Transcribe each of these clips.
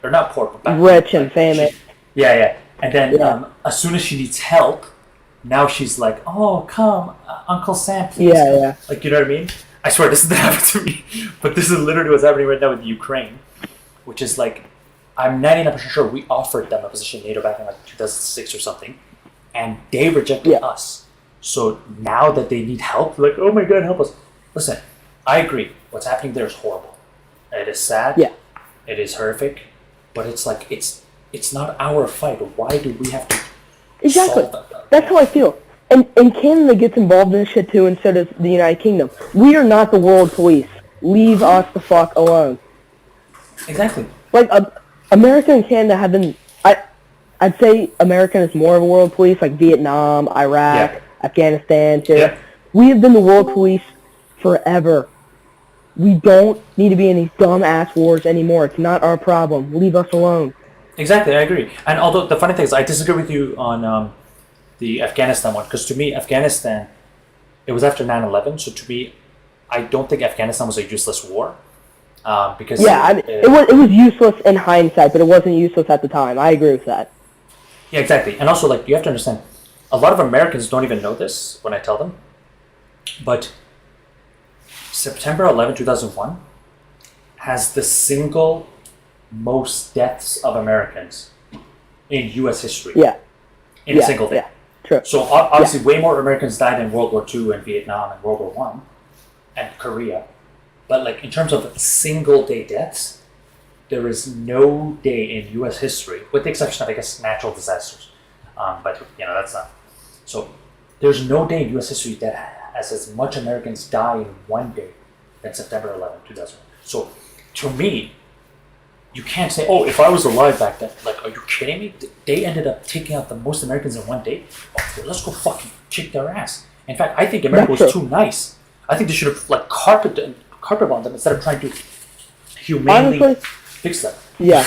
or not poor, but back rich then, and famous. yeah. And then Yeah. as soon as she needs help, now she's like, "Oh, come, Uncle Sam, please Yeah, come." yeah. Like, you know what I mean? I swear this didn't happen to me, but this is literally what's happening right now with Ukraine, which is like, I'm 99% sure we offered them a position in NATO back in like 2006 or something, and they rejected Yeah. us. So now that they need help, like, oh my god, help us. Listen, I agree. What's happening there is horrible. It is sad. Yeah. It is horrific, but it's like it's not our fight. Why do we have to Exactly. solve that? That's how I feel. And Canada gets involved in this shit too, and so does the United Kingdom. We are not the world police. Leave us the fuck alone. Exactly. Like, America and Canada have been... I'd say America is more of a world police, like Vietnam, Iraq, Yeah. Afghanistan, too. Yeah. We have been the world police forever. We don't need to be in these dumb-ass wars anymore. It's not our problem. Leave us alone. Exactly, I agree. And although the funny thing is, I disagree with you on the Afghanistan one, because to me, Afghanistan, it was after 9/11, so to me, I don't think Afghanistan was a useless war. Because Yeah, I mean, it was useless in hindsight, but it wasn't useless at the time. I agree with that. Yeah, exactly. And also, like, you have to understand, a lot of Americans don't even know this when I tell them, but September 11, 2001 has the single most deaths of Americans in U.S. history. Yeah. In a single day. Yeah, true. So obviously, way more Americans died in World War II and Vietnam and World War One and Korea. But like in terms of single day deaths, there is no day in U.S. history, with the exception of I guess natural disasters. But that's not. So there's no day in U.S. history that has as much Americans die in one day than September 11, 2001. So to me, you can't say, oh, if I was alive back then, like, are you kidding me? They ended up taking out the most Americans in one day. Oh, let's go fucking kick their ass. In fact, I think America was too nice. I think they should have like carpet bombed them instead of trying to humanely fix them. Yeah.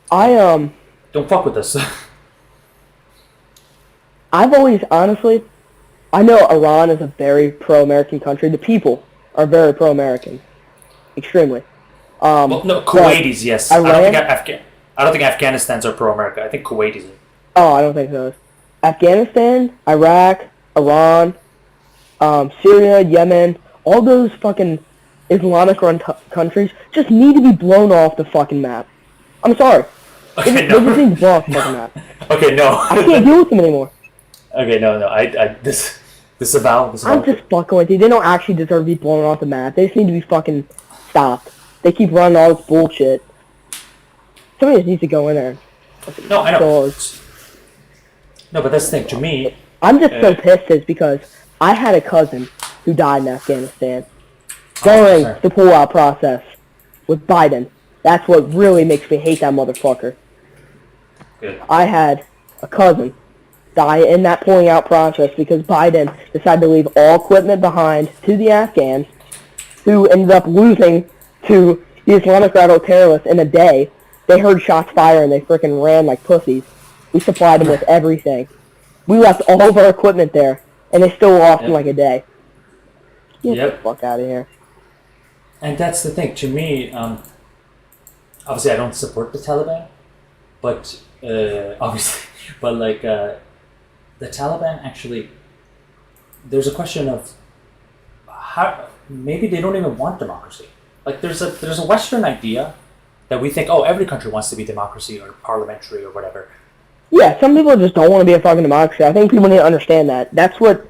Don't fuck with us. I've always, honestly, I know Iran is a very pro-American country. The people are very pro-American. Extremely. Well, no, Kuwaitis, yes. Iran? I don't think Afghanistan's are pro-America. I think Kuwaitis are. Oh, I don't think so. Afghanistan, Iraq, Iran, Syria, Yemen, all those fucking Islamic-run countries just need to be blown off the fucking map. I'm sorry. Okay, they just need to blow off the fucking map. Okay, no. I can't deal with them anymore. Okay, no. Disavow. I'm just fucking with you. They don't actually deserve to be blown off the map. They just need to be fucking stopped. They keep running all this bullshit. Somebody just needs to go in there. No, I know. No, but that's the thing. To me, I'm just so pissed is because I had a cousin who died in Afghanistan during the pullout process with Biden. That's what really makes me hate that motherfucker. Good. I had a cousin die in that pulling out process because Biden decided to leave all equipment behind to the Afghans, who ended up losing to the Islamic radical terrorists in a day. They heard shots fire and they freaking ran like pussies. We supplied them with everything. We left all of our equipment there, and they still lost in like a day. Get the fuck out of here. And that's the thing. To me, obviously I don't support the Taliban, but obviously, but like the Taliban actually, there's a question of how maybe they don't even want democracy. Like there's a Western idea that we think, oh, every country wants to be democracy or parliamentary or whatever. Yeah, some people just don't want to be a fucking democracy. I think people need to understand that. That's what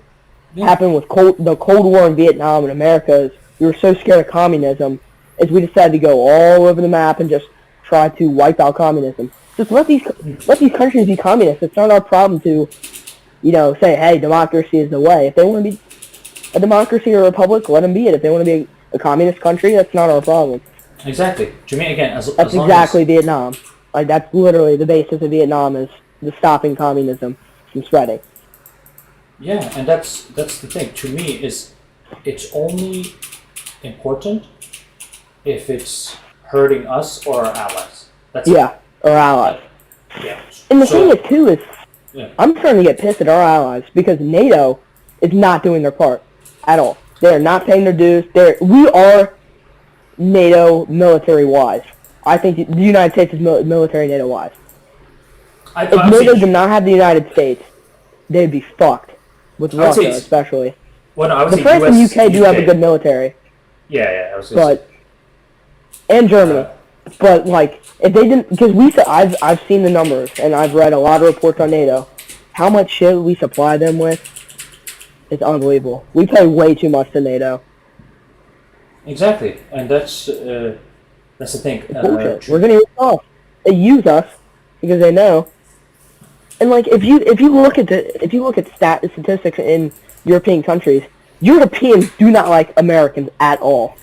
happened with the Cold War in Vietnam and America. Is we were so scared of communism, is we decided to go all over the map and just try to wipe out communism. Just let these countries be communist. It's not our problem to, say, hey, democracy is the way. If they want to be a democracy or a republic, let them be it. If they want to be a communist country, that's not our problem. Exactly. To me, again, that's exactly Vietnam. Like that's literally the basis of Vietnam is the stopping communism from spreading. Yeah, and that's the thing. To me, is it's only important if it's hurting us or our allies. That's or allies. Yeah. And the thing is too is, I'm starting to get pissed at our allies because NATO is not doing their part at all. They are not paying their dues. We are NATO military-wise. I think the United States is military NATO-wise. If I would NATO say, did not have the United States, they'd be fucked. With I would say Russia, it's- especially. well, no, I would The say France and US, UK do have a good military, Yeah, I was gonna say. and Germany. Uh, But like, if they didn't, because I've seen the numbers and I've read a lot of reports on NATO. How much shit we supply them with, it's unbelievable. We pay way too much to NATO. exactly, and that's the thing. Bullshit. We're getting ripped off. They use us because they know. And like, if you look at statistics in European countries, Europeans do not like Americans at all.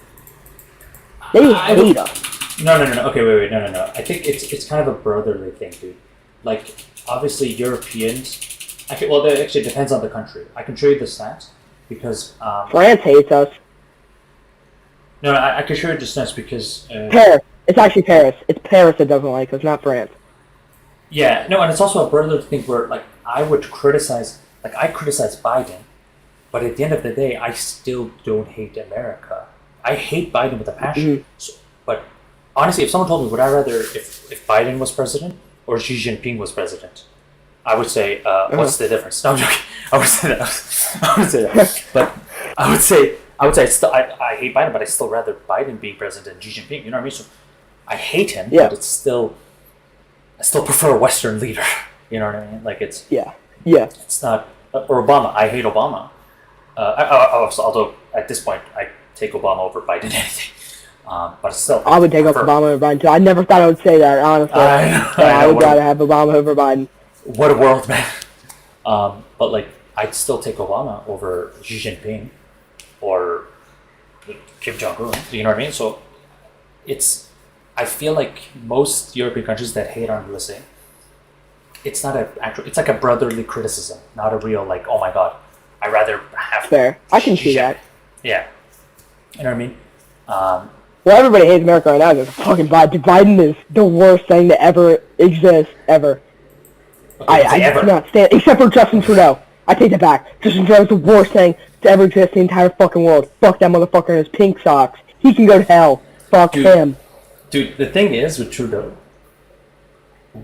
They hate us. No. Okay, wait. No. I think it's kind of a brotherly thing, dude. Like, obviously, Europeans. Actually, well, that actually depends on the country. I can show you the stats because. France hates us. No, I can show you the stats because. Paris. It's actually Paris. It's Paris that doesn't like us, not France. Yeah, no, and it's also a brotherly thing where, like, I criticize Biden, but at the end of the day, I still don't hate America. I hate Biden with a passion. Mm-hmm. So, but honestly, if someone told me, would I rather if Biden was president or Xi Jinping was president, I would say, what's the difference? No, I'm joking. I would say that. I would say that. But I would say I hate Biden, but I still rather Biden being president than Xi Jinping. You know what I mean? So I hate him, Yeah. but I still prefer a Western leader. You know what I mean? Like it's not or Obama. I hate Obama. Although at this point I take Obama over Biden anything. But still, I would take up Obama over Biden too. I never thought I would say that, honestly. I would rather have Obama over Biden. What a world, man. But like, I'd still take Obama over Xi Jinping or Kim Jong-un. You know what I mean? So I feel like most European countries that hate on USA, it's like a brotherly criticism, not a real like, oh my god, I'd rather have. Fair. I can see that. Yeah. You know what I mean? Well, everybody hates America right now because fucking Biden. Biden is the worst thing to ever exist, ever. I cannot stand, except for Justin Trudeau. I take it back. Justin Trudeau's the worst thing to ever exist in the entire fucking world. Fuck that motherfucker in his pink socks. He can go to hell. Fuck him. Dude, the thing is with Trudeau,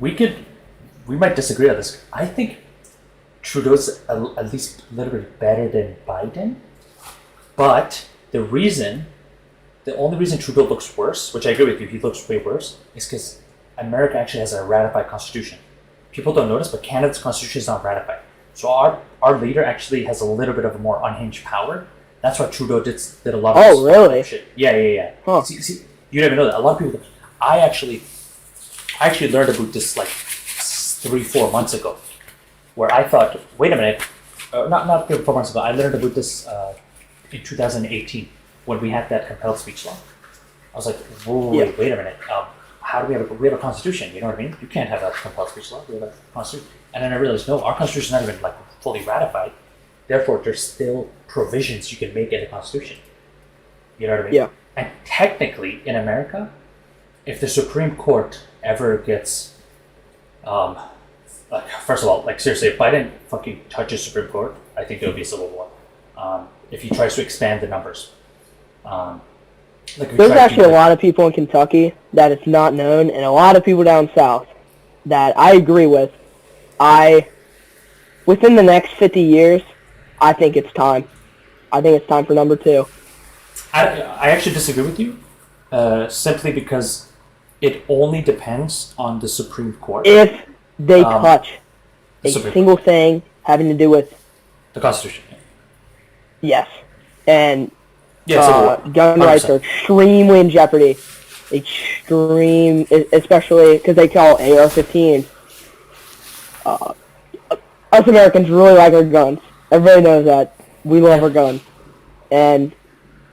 we might disagree on this. I think Trudeau's at least a little bit better than Biden, but the only reason Trudeau looks worse, which I agree with you, he looks way worse, is because America actually has a ratified constitution. People don't notice, but Canada's constitution is not ratified. So our leader actually has a little bit of a more unhinged power. That's why Trudeau did a lot of Oh, really? shit. Yeah. Huh. See, you didn't even know that. A lot of people. I actually learned about this like 3-4 months ago, where I thought, wait a minute, not 3-4 months ago. I learned about this in 2018 when we had that compelled speech law. I was like, wait a minute. How do we have a constitution? You know what I mean? You can't have a compelled speech law. We have a constitution. And then I realized, no, our constitution is not even like fully ratified. Therefore, there's still provisions you can make in the constitution. You know what I mean? Yeah. And technically, in America, if the Supreme Court ever gets, first of all, like seriously, if Biden fucking touches Supreme Court, I think there will be a civil war. If he tries to expand the numbers. There's actually a lot of people in Kentucky that it's not known, and a lot of people down south that I agree with. Within the next 50 years, I think it's time. I think it's time for number 2. I actually disagree with you, simply because it only depends on the Supreme Court. If they touch a Supreme single thing having to do with the Constitution. Yes, and gun 100%. rights are extremely in jeopardy. Extreme, especially because they call AR-15s. Us Americans really like our guns. Everybody knows that. We love our guns. And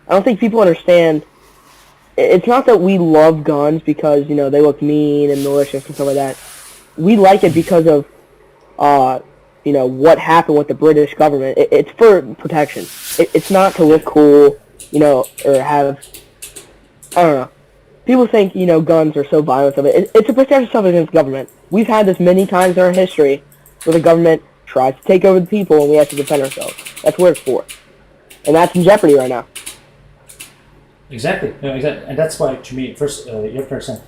I don't think people understand. It's not that we love guns because, they look mean and malicious and stuff like that. We like it because of, what happened with the British government. It's for protection. It's not to look cool, or have, I don't know. People think, guns are so violent. It's to protect yourself against government. We've had this many times in our history where the government tries to take over the people and we have to defend ourselves. That's what it's for. And that's in jeopardy right now. Exactly. No, exactly. And that's why, to me, first, you have to understand,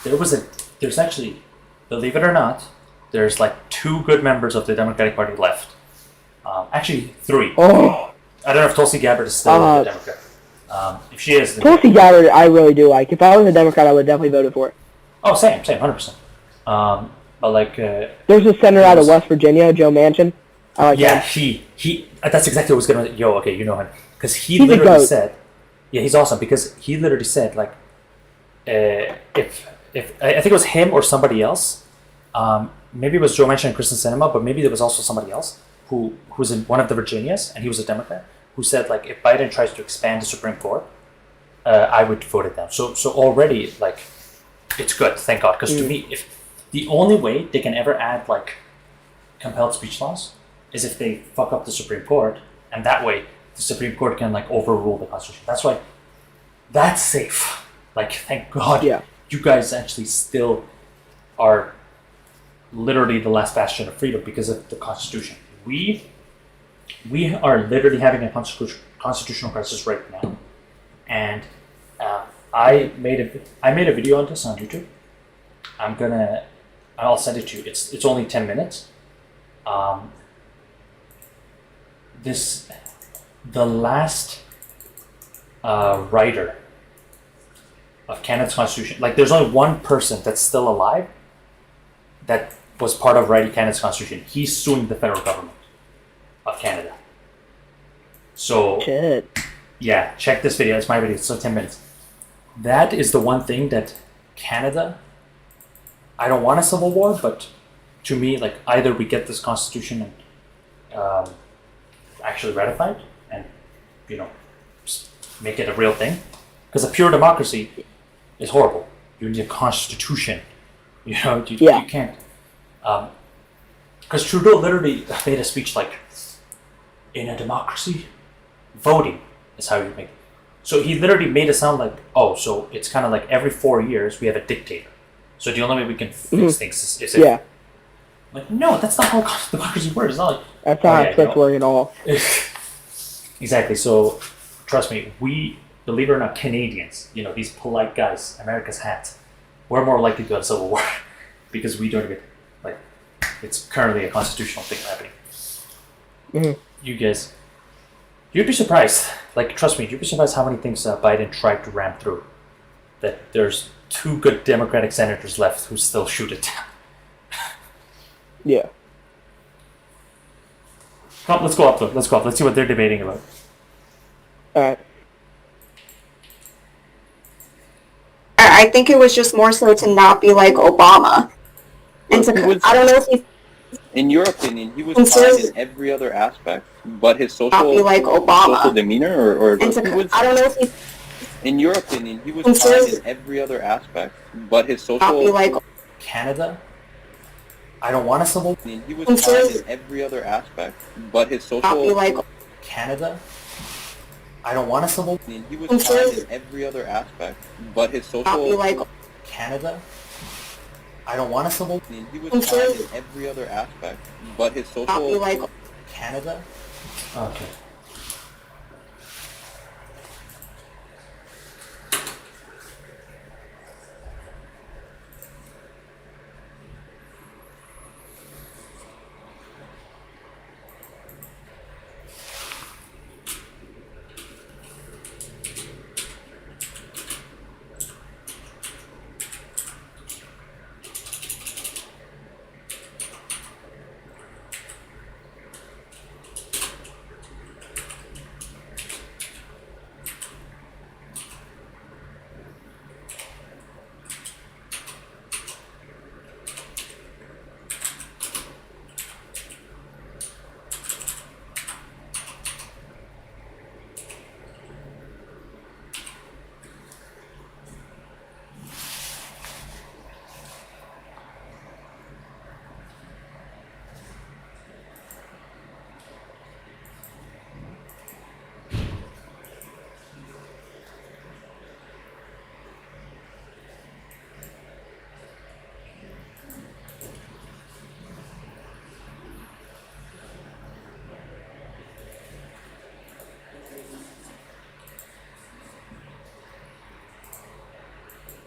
there's actually, believe it or not, there's like 2 good members of the Democratic Party left. Actually, 3. Oh, I don't know if Tulsi Gabbard is still a Democrat. If she is, then Tulsi Gabbard, I really do like. If I was a Democrat, I would definitely vote for it. oh, same, 100%. But like, There's a senator out of West Virginia, Joe Manchin. I like yeah, him. he. That's exactly what was gonna. Yo, okay, you know him because he He's a literally goat. said, yeah, he's awesome because he literally said like, if I think it was him or somebody else, maybe it was Joe Manchin and Kristen Sinema, but maybe there was also somebody else who was in one of the Virginias and he was a Democrat who said like if Biden tries to expand the Supreme Court, I would vote it down. So already like, it's good, thank God, because to me, if the only way they can ever add like compelled speech laws is if they fuck up the Supreme Court, and that way the Supreme Court can like overrule the Constitution. That's why that's safe. Like, thank God, you guys actually still are literally the last bastion of freedom because of the Constitution. We are literally having a constitutional crisis right now, and I made a video on this on YouTube. I'll send it to you. It's only 10 minutes. The last writer of Canada's Constitution, like there's only one person that's still alive that was part of writing Canada's Constitution. He's suing the federal government of Canada. So, Shit. yeah, check this video. It's my video. It's 10 minutes. That is the one thing that Canada, I don't want a civil war, but to me, like either we get this constitution and actually ratified and, you know, make it a real thing. Because a pure democracy is horrible. You need a constitution. You know, you can't. Because Trudeau literally made a speech like, in a democracy, voting is how you make it. So he literally made it sound like, oh, so it's kind of like every 4 years we have a dictator. So the only way we can fix things is if... Like, no, that's not how democracy works. It's not like... That's not how it's supposed to work at all. Exactly. So, trust me, we, believe it or not, Canadians, you know, these polite guys, America's hats, we're more likely to have a civil war because we don't get, like, it's currently a constitutional thing happening. You guys, you'd be surprised. Like, trust me, you'd be surprised how many things Biden tried to ram through. That there's 2 good Democratic senators left who still shoot it down. Yeah. Come, let's go up though. Let's go up. Let's see what they're debating about. Alright. I think it was just more so to not be like Obama. And to, I don't know if he... In your opinion, he was fine in every other aspect, but his social, not be like Obama. social demeanor, or and to, I don't know if he... In your opinion, he was fine in every other aspect, but his social... Not be like... Canada? I don't want a civil... He was fine in every other aspect, but his social... Not be like... Canada? I don't want a civil... He was fine in every other aspect, but his social... Not be like... Canada? I don't want a civil... He was fine in every other aspect, but his social... Not be like... Canada? Okay.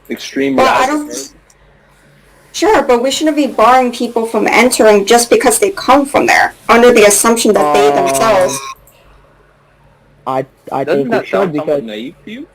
Extreme Well, I radical. don't... but we shouldn't be barring people from entering just because they come from there, under the assumption that they themselves. I Doesn't think that we should sound somewhat because naive to you?